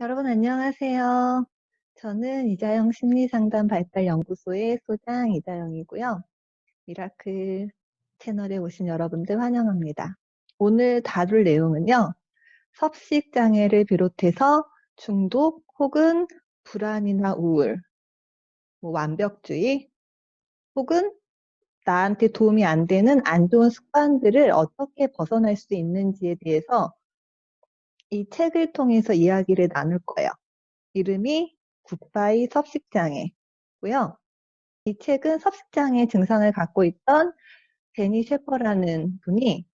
여러분 안녕하세요. 저는 이자영 심리상담 발달연구소의 소장 이자영이고요. 미라클 채널에 오신 여러분들 환영합니다. 오늘 다룰 내용은요. 섭식 장애를 비롯해서 중독 혹은 불안이나 우울, 완벽주의 혹은 나한테 도움이 안 되는 안 좋은 습관들을 어떻게 벗어날 수 있는지에 대해서 이 책을 통해서 이야기를 나눌 거예요. 이름이 굿바이 섭식장애고요. 이 책은 섭식장애 증상을 갖고 있던 데니 셰퍼라는 분이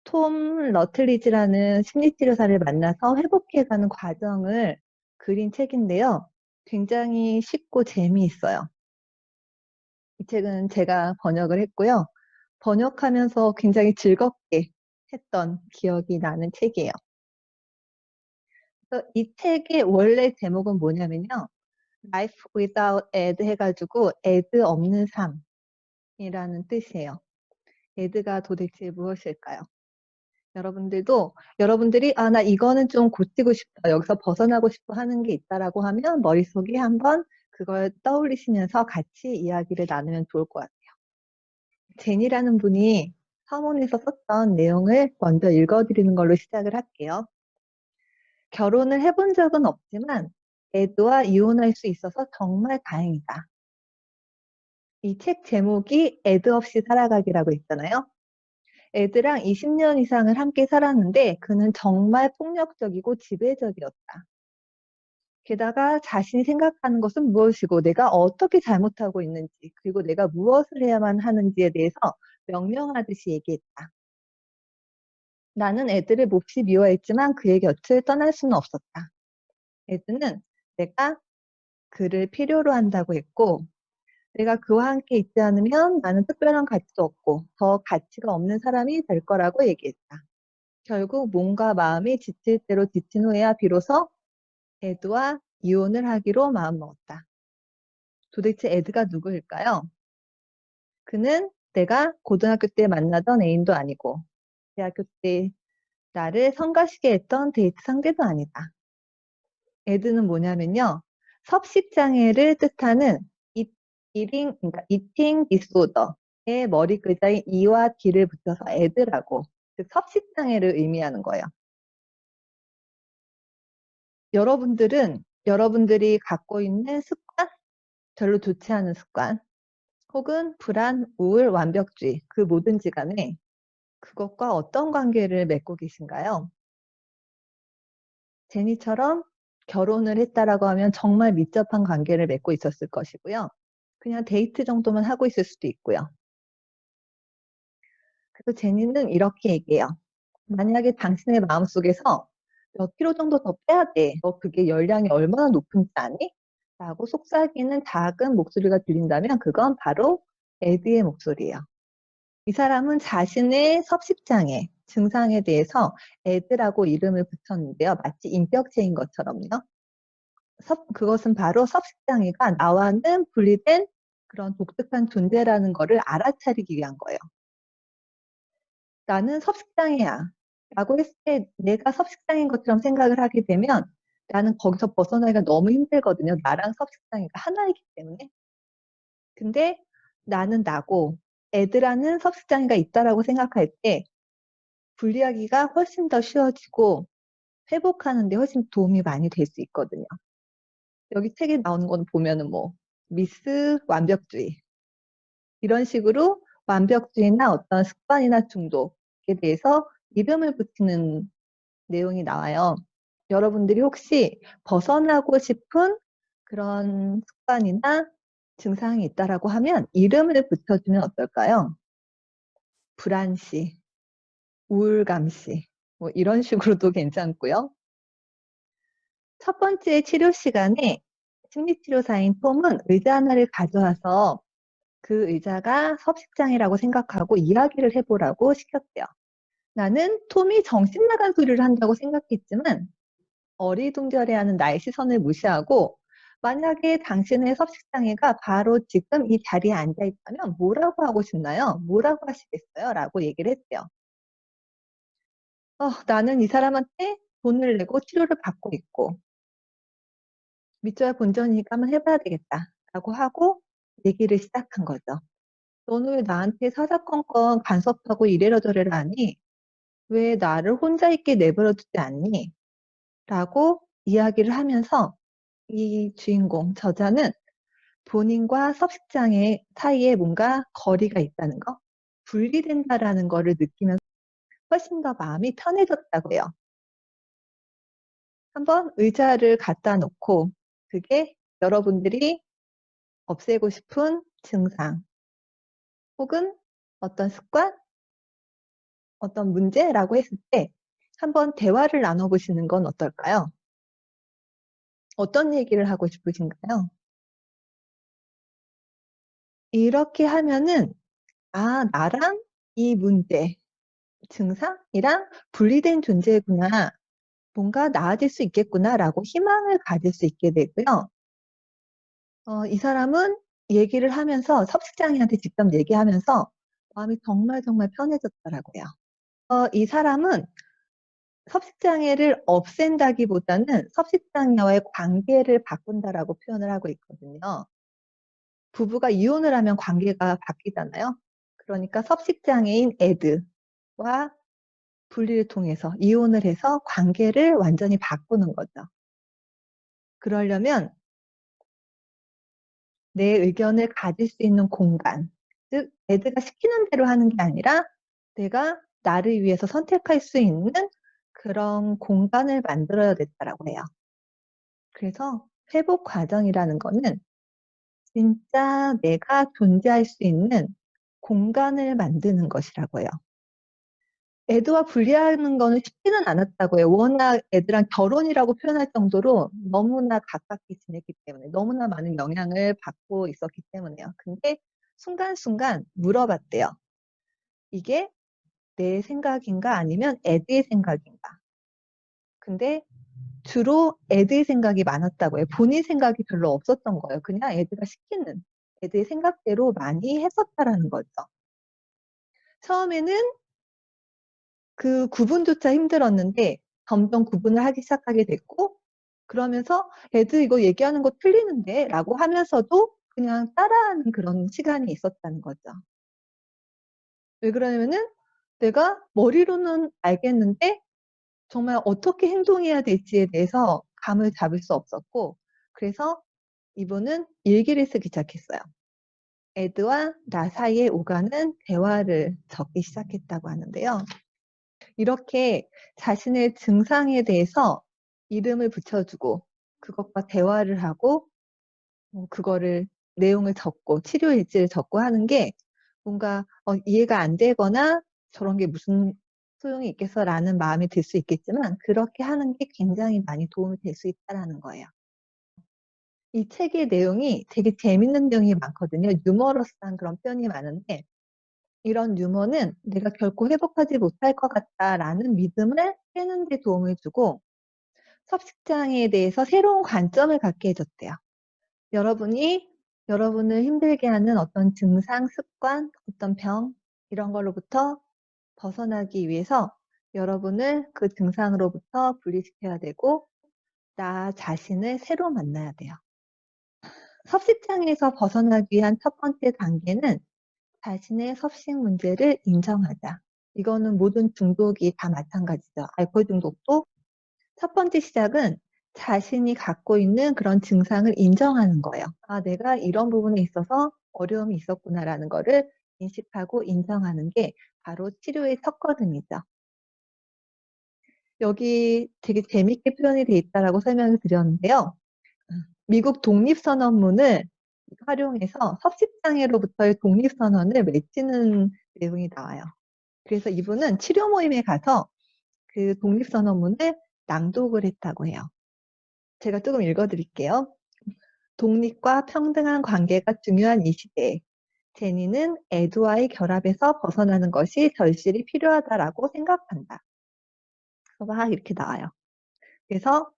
톰 러틀리지라는 심리치료사를 만나서 회복해가는 과정을 그린 책인데요. 굉장히 쉽고 재미있어요. 이 책은 제가 번역을 했고요. 번역하면서 굉장히 즐겁게 했던 기억이 나는 책이에요. 그래서 이 책의 원래 제목은 뭐냐면요. Life without ed 해가지고 ed 없는 삶이라는 뜻이에요. ed가 도대체 무엇일까요? 여러분들이 나 이거는 좀 고치고 싶어, 여기서 벗어나고 싶어 하는 게 있다라고 하면 머릿속에 한번 그걸 떠올리시면서 같이 이야기를 나누면 좋을 것 같아요. 제니라는 분이 서문에서 썼던 내용을 먼저 읽어드리는 걸로 시작을 할게요. 결혼을 해본 적은 없지만 에드와 이혼할 수 있어서 정말 다행이다. 이 책 제목이 에드 없이 살아가기라고 있잖아요. 에드랑 20년 이상을 함께 살았는데 그는 정말 폭력적이고 지배적이었다. 게다가 자신이 생각하는 것은 무엇이고 내가 어떻게 잘못하고 있는지 그리고 내가 무엇을 해야만 하는지에 대해서 명령하듯이 얘기했다. 나는 에드를 몹시 미워했지만 그의 곁을 떠날 수는 없었다. 에드는 내가 그를 필요로 한다고 했고 내가 그와 함께 있지 않으면 나는 특별한 가치도 없고 더 가치가 없는 사람이 될 거라고 얘기했다. 결국 몸과 마음이 지칠 대로 지친 후에야 비로소 에드와 이혼을 하기로 마음먹었다. 도대체 에드가 누구일까요? 그는 내가 고등학교 때 만나던 애인도 아니고 대학교 때 나를 성가시게 했던 데이트 상대도 아니다. 에드는 뭐냐면요. 섭식장애를 뜻하는 그러니까 eating disorder의 머리 글자인 E와 D를 붙여서 에드라고, 즉 섭식장애를 의미하는 거예요. 여러분들이 갖고 있는 습관, 별로 좋지 않은 습관, 혹은 불안, 우울, 완벽주의, 그 뭐든지 간에 그것과 어떤 관계를 맺고 계신가요? 제니처럼 결혼을 했다라고 하면 정말 밀접한 관계를 맺고 있었을 것이고요. 그냥 데이트 정도만 하고 있을 수도 있고요. 그래서 제니는 이렇게 얘기해요. 만약에 당신의 마음속에서 몇 킬로 정도 더 빼야 돼. 너 그게 열량이 얼마나 높은지 아니? 라고 속삭이는 작은 목소리가 들린다면 그건 바로 에드의 목소리예요. 이 사람은 자신의 섭식장애 증상에 대해서 에드라고 이름을 붙였는데요. 마치 인격체인 것처럼요. 그것은 바로 섭식장애가 나와는 분리된 그런 독특한 존재라는 거를 알아차리기 위한 거예요. 나는 섭식장애야 라고 했을 때 내가 섭식장애인 것처럼 생각을 하게 되면 나는 거기서 벗어나기가 너무 힘들거든요. 나랑 섭식장애가 하나이기 때문에. 근데 나는 나고 애들하는 섭식장애가 있다라고 생각할 때 분리하기가 훨씬 더 쉬워지고 회복하는 데 훨씬 도움이 많이 될 수 있거든요. 여기 책에 나오는 건 보면은 미스 완벽주의 이런 식으로 완벽주의나 어떤 습관이나 중독에 대해서 이름을 붙이는 내용이 나와요. 여러분들이 혹시 벗어나고 싶은 그런 습관이나 증상이 있다라고 하면 이름을 붙여주면 어떨까요? 불안시, 우울감시, 이런 식으로도 괜찮고요. 첫 번째 치료 시간에 심리치료사인 톰은 의자 하나를 가져와서 그 의자가 섭식장애라고 생각하고 이야기를 해보라고 시켰대요. 나는 톰이 정신 나간 소리를 한다고 생각했지만 어리둥절해하는 나의 시선을 무시하고 만약에 당신의 섭식장애가 바로 지금 이 자리에 앉아 있다면 뭐라고 하고 싶나요? 뭐라고 하시겠어요? 라고 얘기를 했대요. 나는 이 사람한테 돈을 내고 치료를 받고 있고 밑줄 본전이니까 한번 해 봐야 되겠다라고 하고 얘기를 시작한 거죠. "너는 왜 나한테 사사건건 간섭하고 이래라 저래라 하니? 왜 나를 혼자 있게 내버려 두지 않니?" 라고 이야기를 하면서 이 주인공 저자는 본인과 섭식장애 사이에 뭔가 거리가 있다는 거, 분리된다라는 거를 느끼면서 훨씬 더 마음이 편해졌다고 해요. 한번 의자를 갖다 놓고 그게 여러분들이 없애고 싶은 증상 혹은 어떤 습관, 어떤 문제라고 했을 때 한번 대화를 나눠 보시는 건 어떨까요? 어떤 얘기를 하고 싶으신가요? 이렇게 하면은 '아 나랑 이 문제, 증상이랑 분리된 존재구나. 뭔가 나아질 수 있겠구나.'라고 희망을 가질 수 있게 되고요. 이 사람은 얘기를 하면서 섭식장애한테 직접 얘기하면서 마음이 정말 정말 편해졌더라고요. 이 사람은 섭식장애를 없앤다기보다는 섭식장애와의 관계를 바꾼다라고 표현을 하고 있거든요. 부부가 이혼을 하면 관계가 바뀌잖아요. 그러니까 섭식장애인 에드와 분리를 통해서 이혼을 해서 관계를 완전히 바꾸는 거죠. 그러려면 내 의견을 가질 수 있는 공간, 즉 에드가 시키는 대로 하는 게 아니라 내가 나를 위해서 선택할 수 있는 그런 공간을 만들어야 됐다라고 해요. 그래서 회복 과정이라는 거는 진짜 내가 존재할 수 있는 공간을 만드는 것이라고 해요. 애드와 분리하는 거는 쉽지는 않았다고 해요. 워낙 애드랑 결혼이라고 표현할 정도로 너무나 가깝게 지냈기 때문에, 너무나 많은 영향을 받고 있었기 때문에요. 근데 순간순간 물어봤대요. "이게 내 생각인가 아니면 애드의 생각인가?" 근데 주로 애드의 생각이 많았다고 해요. 본인 생각이 별로 없었던 거예요. 그냥 애드가 시키는, 애드의 생각대로 많이 했었다라는 거죠. 처음에는 그 구분조차 힘들었는데 점점 구분을 하기 시작하게 됐고, 그러면서 "애들 이거 얘기하는 거 틀리는데?"라고 하면서도 그냥 따라하는 그런 시간이 있었다는 거죠. 왜 그러냐면은 내가 머리로는 알겠는데 정말 어떻게 행동해야 될지에 대해서 감을 잡을 수 없었고, 그래서 이분은 일기를 쓰기 시작했어요. 애드와 나 사이에 오가는 대화를 적기 시작했다고 하는데요. 이렇게 자신의 증상에 대해서 이름을 붙여주고 그것과 대화를 하고 그거를 내용을 적고 치료 일지를 적고 하는 게 뭔가 이해가 안 되거나 '저런 게 무슨 소용이 있겠어.'라는 마음이 들 수 있겠지만 그렇게 하는 게 굉장히 많이 도움이 될 수 있다라는 거예요. 이 책의 내용이 되게 재밌는 내용이 많거든요. 유머러스한 그런 표현이 많은데 이런 유머는 '내가 결코 회복하지 못할 것 같다.'라는 믿음을 깨는 데 도움을 주고 섭식장애에 대해서 새로운 관점을 갖게 해 줬대요. 여러분이 여러분을 힘들게 하는 어떤 증상, 습관, 어떤 병 이런 걸로부터 벗어나기 위해서 여러분을 그 증상으로부터 분리시켜야 되고 나 자신을 새로 만나야 돼요. 섭식장애에서 벗어나기 위한 첫 번째 단계는 자신의 섭식 문제를 인정하자. 이거는 모든 중독이 다 마찬가지죠. 알코올 중독도 첫 번째 시작은 자신이 갖고 있는 그런 증상을 인정하는 거예요. '아 내가 이런 부분에 있어서 어려움이 있었구나.'라는 거를 인식하고 인정하는 게 바로 치료의 첫 걸음이죠. 여기 되게 재밌게 표현이 돼 있다라고 설명을 드렸는데요. 미국 독립선언문을 활용해서 섭식장애로부터의 독립선언을 맺히는 내용이 나와요. 그래서 이분은 치료 모임에 가서 그 독립선언문을 낭독을 했다고 해요. 제가 쪼금 읽어 드릴게요. "독립과 평등한 관계가 중요한 이 시대에 제니는 애도와의 결합에서 벗어나는 것이 절실히 필요하다라고 생각한다." 그래서 막 이렇게 나와요. 그래서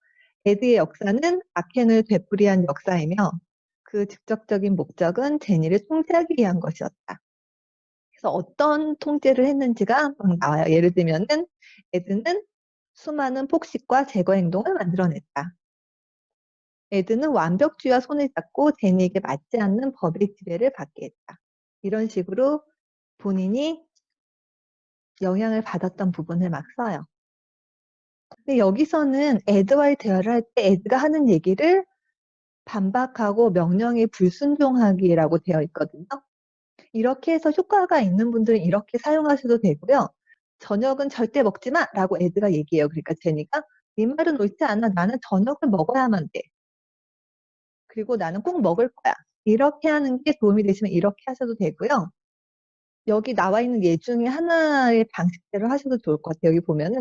에드의 역사는 악행을 되풀이한 역사이며 그 직접적인 목적은 제니를 통제하기 위한 것이었다. 그래서 어떤 통제를 했는지가 막 나와요. 예를 들면은 에드는 수많은 폭식과 제거 행동을 만들어냈다. 에드는 완벽주의와 손을 잡고 제니에게 맞지 않는 법의 지배를 받게 했다. 이런 식으로 본인이 영향을 받았던 부분을 막 써요. 근데 여기서는 에드와의 대화를 할 때 에드가 하는 얘기를 반박하고 명령에 불순종하기라고 되어 있거든요. 이렇게 해서 효과가 있는 분들은 이렇게 사용하셔도 되고요. 저녁은 절대 먹지 마! 라고 에드가 얘기해요. 그러니까 제니가 네 말은 옳지 않아. 나는 저녁을 먹어야만 돼. 그리고 나는 꼭 먹을 거야. 이렇게 하는 게 도움이 되시면 이렇게 하셔도 되고요. 여기 나와 있는 예 중에 하나의 방식대로 하셔도 좋을 것 같아요. 여기 보면은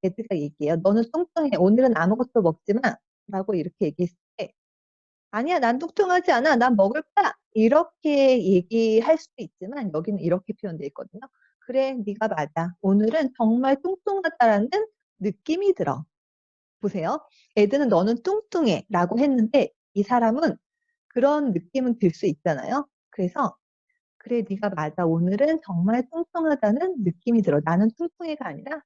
에드가 얘기해요. 너는 뚱뚱해. 오늘은 아무것도 먹지 마. 라고 이렇게 얘기했을 때 아니야, 난 뚱뚱하지 않아. 난 먹을 거야. 이렇게 얘기할 수도 있지만 여기는 이렇게 표현되어 있거든요. 그래, 네가 맞아. 오늘은 정말 뚱뚱하다라는 느낌이 들어. 보세요. 에드는 너는 뚱뚱해 라고 했는데 이 사람은 그런 느낌은 들 수 있잖아요. 그래서 그래, 네가 맞아. 오늘은 정말 뚱뚱하다는 느낌이 들어. 나는 뚱뚱해가 아니라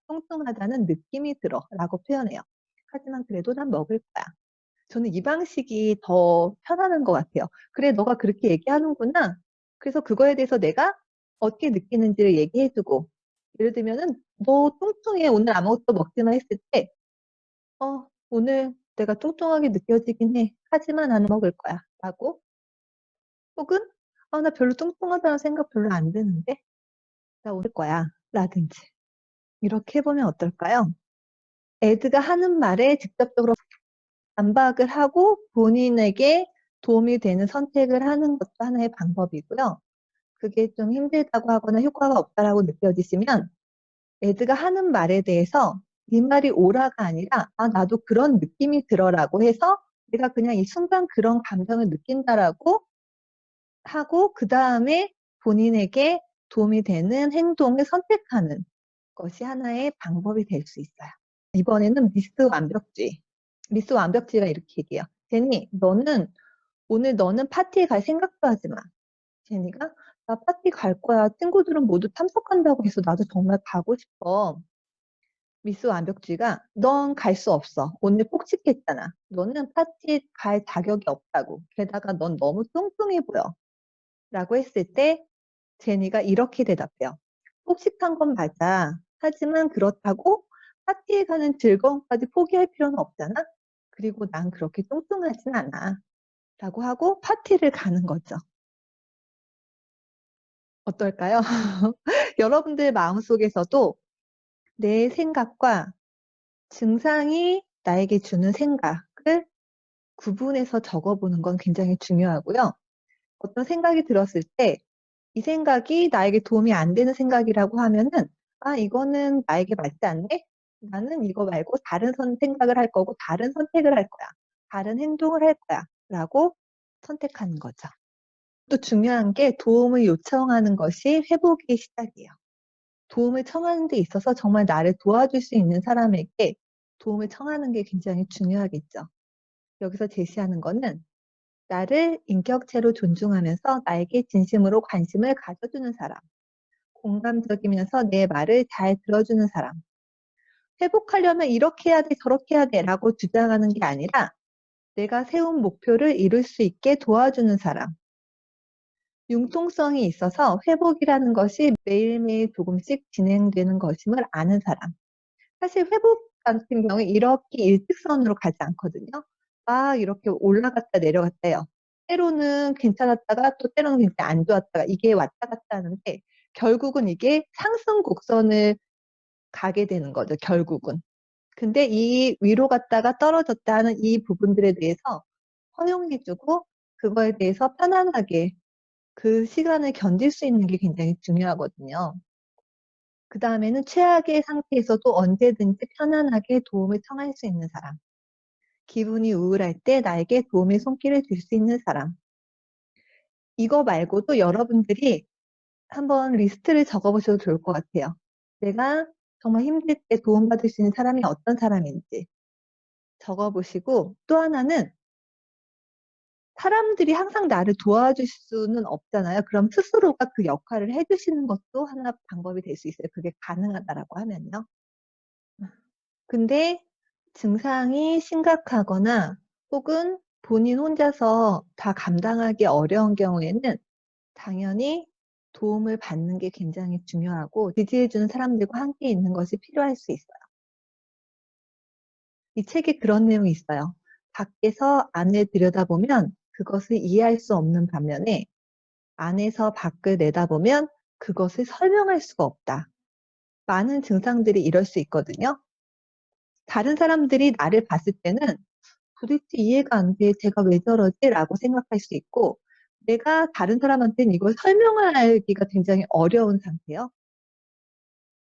뚱뚱하다는 느낌이 들어 라고 표현해요. 하지만 그래도 난 먹을 거야. 저는 이 방식이 더 편안한 것 같아요. 그래, 너가 그렇게 얘기하는구나. 그래서 그거에 대해서 내가 어떻게 느끼는지를 얘기해 주고, 예를 들면은, 너 뚱뚱해. 오늘 아무것도 먹지 마 했을 때, 오늘 내가 뚱뚱하게 느껴지긴 해. 하지만 나는 먹을 거야. 라고. 혹은, 나 별로 뚱뚱하다는 생각 별로 안 드는데, 나 먹을 거야. 라든지. 이렇게 해보면 어떨까요? 에드가 하는 말에 직접적으로 반박을 하고 본인에게 도움이 되는 선택을 하는 것도 하나의 방법이고요. 그게 좀 힘들다고 하거나 효과가 없다라고 느껴지시면 에드가 하는 말에 대해서 네 말이 옳아가 아니라 나도 그런 느낌이 들어라고 해서 내가 그냥 이 순간 그런 감정을 느낀다라고 하고 그 다음에 본인에게 도움이 되는 행동을 선택하는 것이 하나의 방법이 될 수 있어요. 이번에는 미스 완벽주의. 미스 완벽주의가 이렇게 얘기해요. 제니, 오늘 너는 파티에 갈 생각도 하지 마. 제니가 나 파티 갈 거야. 친구들은 모두 참석한다고 해서 나도 정말 가고 싶어. 미스 완벽주의가 넌 갈 수 없어. 오늘 폭식했잖아. 너는 파티에 갈 자격이 없다고. 게다가 넌 너무 뚱뚱해 보여. 라고 했을 때 제니가 이렇게 대답해요. 폭식한 건 맞아. 하지만 그렇다고 파티에 가는 즐거움까지 포기할 필요는 없잖아. 그리고 난 그렇게 뚱뚱하진 않아. 라고 하고 파티를 가는 거죠. 어떨까요? 여러분들 마음속에서도 내 생각과 증상이 나에게 주는 생각을 구분해서 적어보는 건 굉장히 중요하고요. 어떤 생각이 들었을 때 이 생각이 나에게 도움이 안 되는 생각이라고 하면은 이거는 나에게 맞지 않네? 나는 이거 말고 다른 생각을 할 거고 다른 선택을 할 거야. 다른 행동을 할 거야. 라고 선택하는 거죠. 또 중요한 게 도움을 요청하는 것이 회복의 시작이에요. 도움을 청하는 데 있어서 정말 나를 도와줄 수 있는 사람에게 도움을 청하는 게 굉장히 중요하겠죠. 여기서 제시하는 거는 나를 인격체로 존중하면서 나에게 진심으로 관심을 가져주는 사람, 공감적이면서 내 말을 잘 들어주는 사람, 회복하려면 이렇게 해야 돼, 저렇게 해야 돼 라고 주장하는 게 아니라 내가 세운 목표를 이룰 수 있게 도와주는 사람, 융통성이 있어서 회복이라는 것이 매일매일 조금씩 진행되는 것임을 아는 사람. 사실 회복 같은 경우에 이렇게 일직선으로 가지 않거든요. 이렇게 올라갔다 내려갔다요. 때로는 괜찮았다가 또 때로는 굉장히 안 좋았다가 이게 왔다 갔다 하는데 결국은 이게 상승 곡선을 가게 되는 거죠, 결국은. 근데 이 위로 갔다가 떨어졌다 하는 이 부분들에 대해서 허용해 주고 그거에 대해서 편안하게 그 시간을 견딜 수 있는 게 굉장히 중요하거든요. 그다음에는 최악의 상태에서도 언제든지 편안하게 도움을 청할 수 있는 사람. 기분이 우울할 때 나에게 도움의 손길을 줄 수 있는 사람. 이거 말고도 여러분들이 한번 리스트를 적어보셔도 좋을 것 같아요. 내가 정말 힘들 때 도움받을 수 있는 사람이 어떤 사람인지 적어보시고 또 하나는 사람들이 항상 나를 도와줄 수는 없잖아요. 그럼 스스로가 그 역할을 해주시는 것도 하나 방법이 될 수 있어요. 그게 가능하다라고 하면요. 근데 증상이 심각하거나 혹은 본인 혼자서 다 감당하기 어려운 경우에는 당연히 도움을 받는 게 굉장히 중요하고 지지해 주는 사람들과 함께 있는 것이 필요할 수 있어요. 이 책에 그런 내용이 있어요. 밖에서 안을 들여다보면 그것을 이해할 수 없는 반면에 안에서 밖을 내다보면 그것을 설명할 수가 없다. 많은 증상들이 이럴 수 있거든요. 다른 사람들이 나를 봤을 때는 '도대체 이해가 안 돼. 쟤가 왜 저러지?'라고 생각할 수 있고 내가 다른 사람한테는 이걸 설명하기가 굉장히 어려운 상태예요.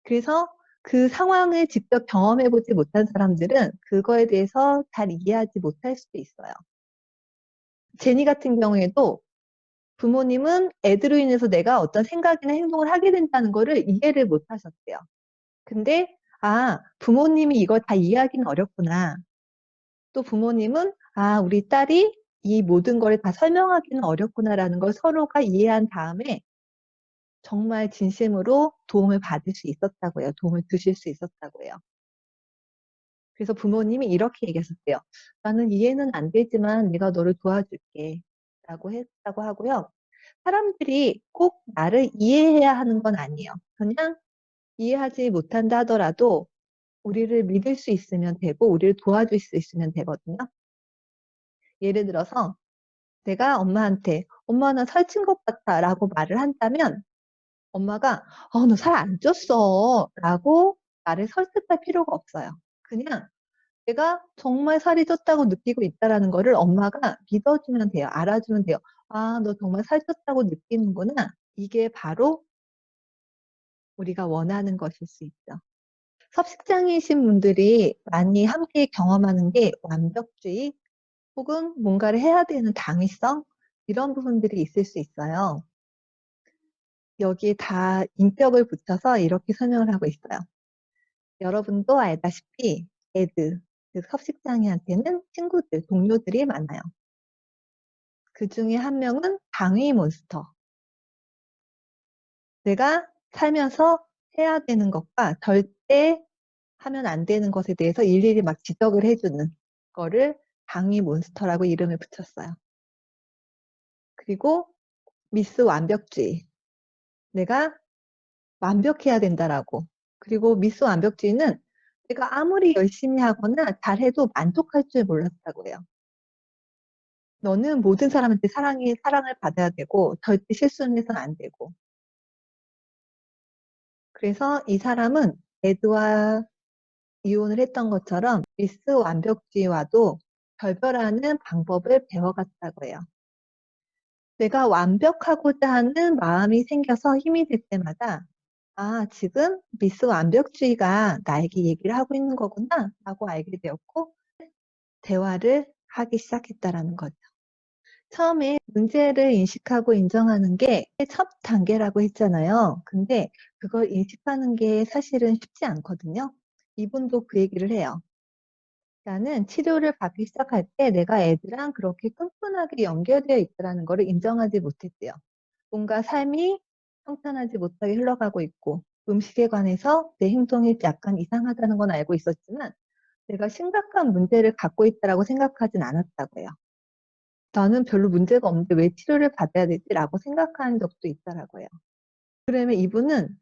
그래서 그 상황을 직접 경험해 보지 못한 사람들은 그거에 대해서 잘 이해하지 못할 수도 있어요. 제니 같은 경우에도 부모님은 애들로 인해서 내가 어떤 생각이나 행동을 하게 된다는 거를 이해를 못 하셨대요. 근데 '아 부모님이 이걸 다 이해하기는 어렵구나.' 또 부모님은 '아 우리 딸이 이 모든 걸 다 설명하기는 어렵구나.'라는 걸 서로가 이해한 다음에 정말 진심으로 도움을 받을 수 있었다고 해요. 도움을 주실 수 있었다고 해요. 그래서 부모님이 이렇게 얘기하셨대요. "나는 이해는 안 되지만 내가 너를 도와줄게." 라고 했다고 하고요. 사람들이 꼭 나를 이해해야 하는 건 아니에요. 그냥 이해하지 못한다 하더라도 우리를 믿을 수 있으면 되고 우리를 도와줄 수 있으면 되거든요. 예를 들어서 내가 엄마한테 "엄마 나 살찐 것 같아."라고 말을 한다면 엄마가 "어 너 살 안 쪘어." 라고 나를 설득할 필요가 없어요. 그냥 내가 정말 살이 쪘다고 느끼고 있다라는 거를 엄마가 믿어주면 돼요. 알아주면 돼요. '아 너 정말 살 쪘다고 느끼는구나.' 이게 바로 우리가 원하는 것일 수 있죠. 섭식장애이신 분들이 많이 함께 경험하는 게 완벽주의 혹은 뭔가를 해야 되는 당위성 이런 부분들이 있을 수 있어요. 여기에 다 인격을 붙여서 이렇게 설명을 하고 있어요. 여러분도 알다시피 애들, 즉 섭식장애한테는 친구들, 동료들이 많아요. 그중에 한 명은 당위 몬스터. 내가 살면서 해야 되는 것과 절대 하면 안 되는 것에 대해서 일일이 막 지적을 해 주는 거를 당위 몬스터라고 이름을 붙였어요. 그리고 미스 완벽주의. 내가 완벽해야 된다라고. 그리고 미스 완벽주의는 내가 아무리 열심히 하거나 잘해도 만족할 줄 몰랐다고 해요. 너는 모든 사람한테 사랑을 받아야 되고 절대 실수는 해서는 안 되고. 그래서 이 사람은 에드와 이혼을 했던 것처럼 미스 완벽주의와도 결별하는 방법을 배워갔다고 해요. 내가 완벽하고자 하는 마음이 생겨서 힘이 들 때마다 '아 지금 미스 완벽주의가 나에게 얘기를 하고 있는 거구나.'라고 알게 되었고 대화를 하기 시작했다라는 거죠. 처음에 문제를 인식하고 인정하는 게 첫 단계라고 했잖아요. 근데 그걸 인식하는 게 사실은 쉽지 않거든요. 이분도 그 얘기를 해요. 나는 치료를 받기 시작할 때 내가 애들랑 그렇게 끈끈하게 연결되어 있다라는 거를 인정하지 못했대요. 뭔가 삶이 평탄하지 못하게 흘러가고 있고 음식에 관해서 내 행동이 약간 이상하다는 건 알고 있었지만 내가 심각한 문제를 갖고 있다라고 생각하진 않았다고 해요. '나는 별로 문제가 없는데 왜 치료를 받아야 되지?'라고 생각한 적도 있다라고 해요. 그러면 이분은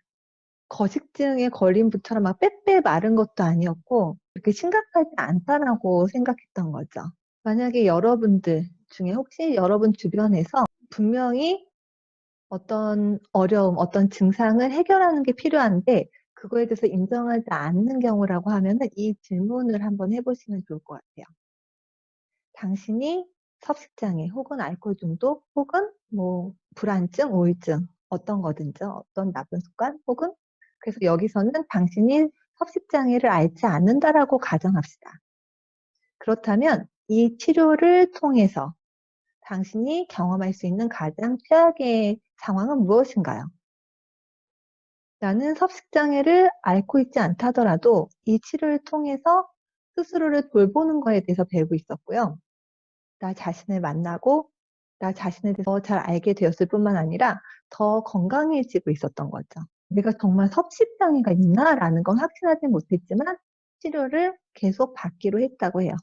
거식증에 걸린 분처럼 막 빼빼 마른 것도 아니었고 '그렇게 심각하지 않다.'라고 생각했던 거죠. 만약에 여러분들 중에 혹시 여러분 주변에서 분명히 어떤 어려움, 어떤 증상을 해결하는 게 필요한데 그거에 대해서 인정하지 않는 경우라고 하면은 이 질문을 한번 해 보시면 좋을 것 같아요. 당신이 섭식장애 혹은 알코올 중독 혹은 뭐 불안증, 우울증 어떤 거든지 어떤 나쁜 습관 혹은 그래서 여기서는 당신이 섭식장애를 앓지 않는다라고 가정합시다. 그렇다면 이 치료를 통해서 당신이 경험할 수 있는 가장 최악의 상황은 무엇인가요? 나는 섭식장애를 앓고 있지 않다더라도 이 치료를 통해서 스스로를 돌보는 거에 대해서 배우고 있었고요. 나 자신을 만나고 나 자신에 대해서 더 잘 알게 되었을 뿐만 아니라 더 건강해지고 있었던 거죠. '내가 정말 섭식장애가 있나?'라는 건 확신하지 못했지만 치료를 계속 받기로 했다고 해요.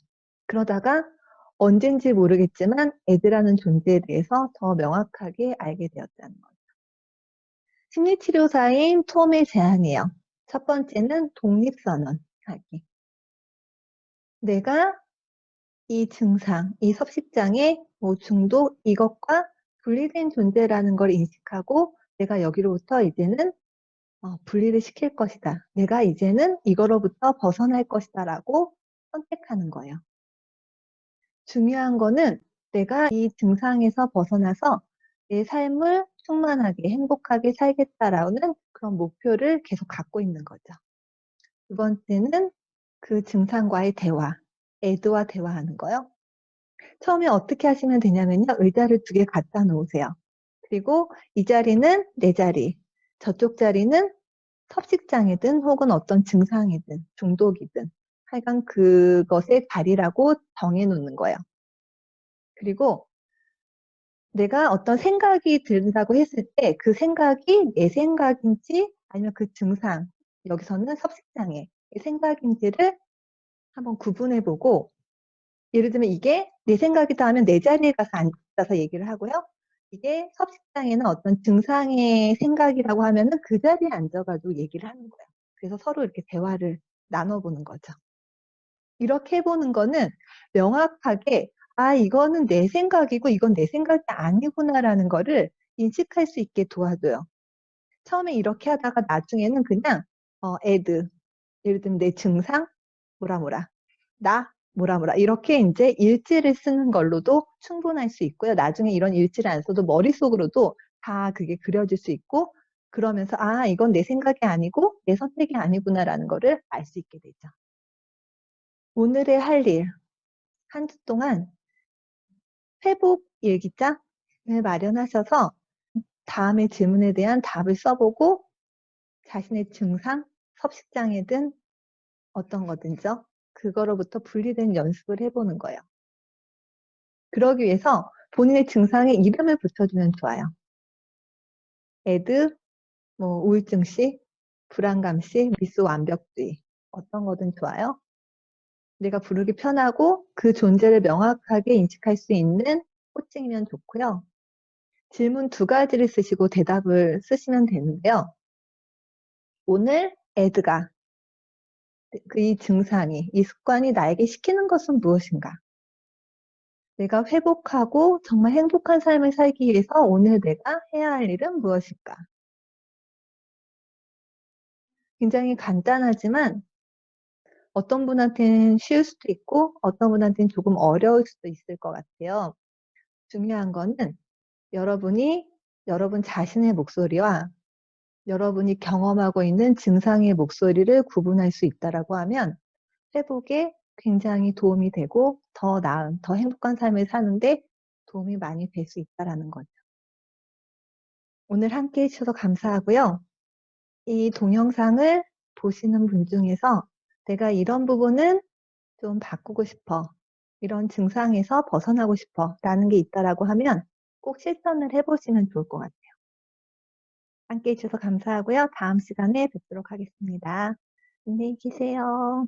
그러다가 언젠지 모르겠지만 애드라는 존재에 대해서 더 명확하게 알게 되었다는 거죠. 심리치료사인 톰의 제안이에요. 첫 번째는 독립선언하기. 내가 이 증상, 이 섭식장애, 중독 이것과 분리된 존재라는 걸 인식하고 내가 여기로부터 이제는 분리를 시킬 것이다. 내가 이제는 이거로부터 벗어날 것이다 라고 선택하는 거예요. 중요한 거는 내가 이 증상에서 벗어나서 내 삶을 충만하게 행복하게 살겠다라는 그런 목표를 계속 갖고 있는 거죠. 두 번째는 그 증상과의 대화, 애드와 대화하는 거요. 처음에 어떻게 하시면 되냐면요. 의자를 2개 갖다 놓으세요. 그리고 이 자리는 내 자리, 저쪽 자리는 섭식장애든 혹은 어떤 증상이든 중독이든 하여간 그것의 자리라고 정해 놓는 거예요. 그리고 내가 어떤 생각이 든다고 했을 때 그 생각이 내 생각인지 아니면 그 증상, 여기서는 섭식장애의 생각인지를 한번 구분해 보고, 예를 들면 이게 내 생각이다 하면 내 자리에 가서 앉아서 얘기를 하고요. 이게 섭식장애는 어떤 증상의 생각이라고 하면은 그 자리에 앉아 가지고 얘기를 하는 거예요. 그래서 서로 이렇게 대화를 나눠 보는 거죠. 이렇게 해 보는 거는 명확하게 '아 이거는 내 생각이고 이건 내 생각이 아니구나.'라는 거를 인식할 수 있게 도와줘요. 처음에 이렇게 하다가 나중에는 그냥 애드, 예를 들면 내 증상 뭐라 뭐라, 나 뭐라 뭐라 이렇게 인제 일지를 쓰는 걸로도 충분할 수 있고요. 나중에 이런 일지를 안 써도 머릿속으로도 다 그게 그려질 수 있고, 그러면서 '아 이건 내 생각이 아니고 내 선택이 아니구나.'라는 거를 알 수 있게 되죠. 오늘의 할 일, 한 주 동안 회복 일기장을 마련하셔서 다음의 질문에 대한 답을 써 보고 자신의 증상, 섭식장애든 어떤 거든지요. 그거로부터 분리된 연습을 해 보는 거예요. 그러기 위해서 본인의 증상에 이름을 붙여주면 좋아요. 애드, 우울증씨, 불안감씨, 미수완벽주의 어떤 거든 좋아요. 내가 부르기 편하고 그 존재를 명확하게 인식할 수 있는 호칭이면 좋고요. 질문 2가지를 쓰시고 대답을 쓰시면 되는데요. 오늘 애드가 이 증상이, 이 습관이 나에게 시키는 것은 무엇인가? 내가 회복하고 정말 행복한 삶을 살기 위해서 오늘 내가 해야 할 일은 무엇일까? 굉장히 간단하지만 어떤 분한테는 쉬울 수도 있고 어떤 분한테는 조금 어려울 수도 있을 것 같아요. 중요한 거는 여러분이 여러분 자신의 목소리와 여러분이 경험하고 있는 증상의 목소리를 구분할 수 있다라고 하면 회복에 굉장히 도움이 되고 더 나은, 더 행복한 삶을 사는데 도움이 많이 될 수 있다라는 거죠. 오늘 함께 해 주셔서 감사하고요. 이 동영상을 보시는 분 중에서 '내가 이런 부분은 좀 바꾸고 싶어. 이런 증상에서 벗어나고 싶어.'라는 게 있다라고 하면 꼭 실천을 해 보시면 좋을 것 같아요. 함께 해 주셔서 감사하고요. 다음 시간에 뵙도록 하겠습니다. 안녕히 계세요.